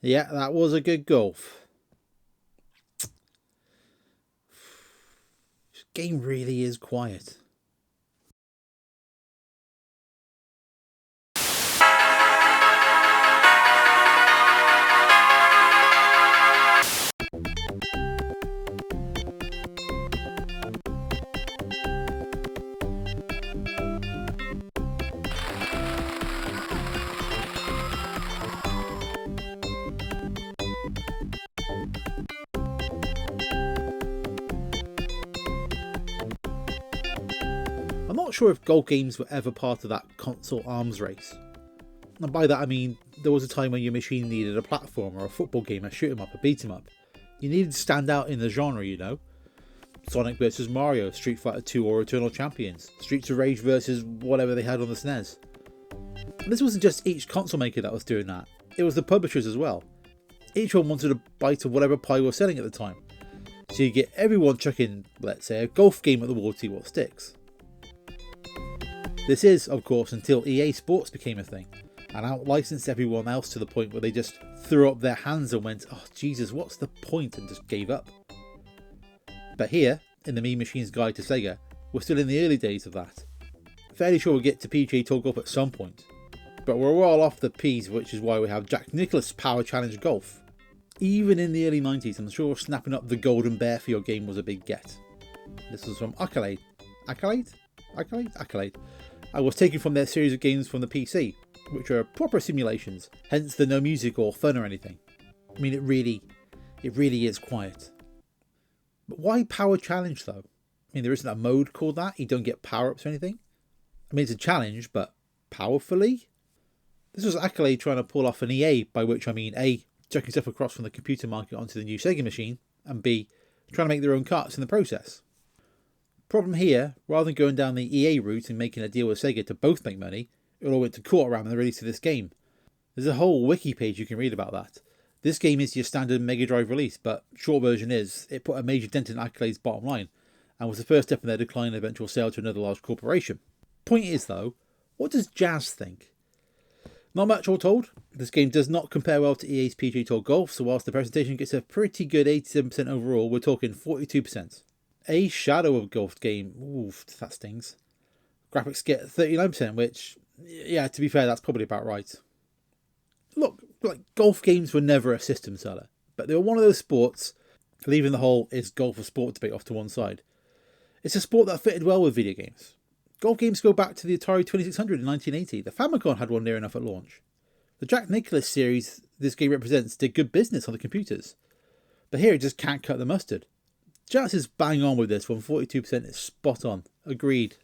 Yeah, that was a good golf. This game really is quiet. I'm not sure if golf games were ever part of that console arms race. And by that I mean, there was a time when your machine needed a platform or a football game, a shoot 'em up, a beat 'em up. You needed to stand out in the genre, you know. Sonic vs Mario, Street Fighter 2 or Eternal Champions, Streets of Rage versus whatever they had on the SNES. And this wasn't just each console maker that was doing that, it was the publishers as well. Each one wanted a bite of whatever pie was selling at the time. So you get everyone chucking, let's say, a golf game at the wall to see what sticks. This is, of course, until EA Sports became a thing, and out-licensed everyone else to the point where they just threw up their hands and went, oh Jesus, what's the point, and just gave up. But here, in the Mean Machine's Guide to Sega, we're still in the early days of that. Fairly sure we'll get to PGA Tour Golf at some point, but we're well off the P's, which is why we have Nicklaus Power Challenge Golf. Even in the early 90s, I'm sure snapping up the golden bear for your game was a big get. This was from Accolade. I was taken from their series of games from the PC, which are proper simulations, hence the no music or fun or anything. I mean, it really is quiet. But why Power Challenge though? I mean, there isn't a mode called that, you don't get power-ups or anything. I mean, it's a challenge, but powerfully? This was Accolade trying to pull off an EA, by which I mean A, chucking stuff across from the computer market onto the new Sega machine, and B, trying to make their own carts in the process. Problem here, rather than going down the EA route and making a deal with Sega to both make money, it all went to court around the release of this game. There's a whole wiki page you can read about that. This game is your standard Mega Drive release, but short version is, it put a major dent in Accolade's bottom line, and was the first step in their decline and eventual sale to another large corporation. Point is though, what does Jazz think? Not much all told. This game does not compare well to EA's PGA Tour Golf, so whilst the presentation gets a pretty good 87% overall, we're talking 42%. A shadow of golf game, oof, that stings. Graphics get 39%, which, yeah, to be fair, that's probably about right. Look, like golf games were never a system seller, but they were one of those sports, leaving the whole is golf a sport debate off to one side. It's a sport that fitted well with video games. Golf games go back to the Atari 2600 in 1980. The Famicom had one near enough at launch. The Jack Nicklaus series this game represents did good business on the computers. But here it just can't cut the mustard. Jazz is bang on with this one, 42% is spot on. Agreed.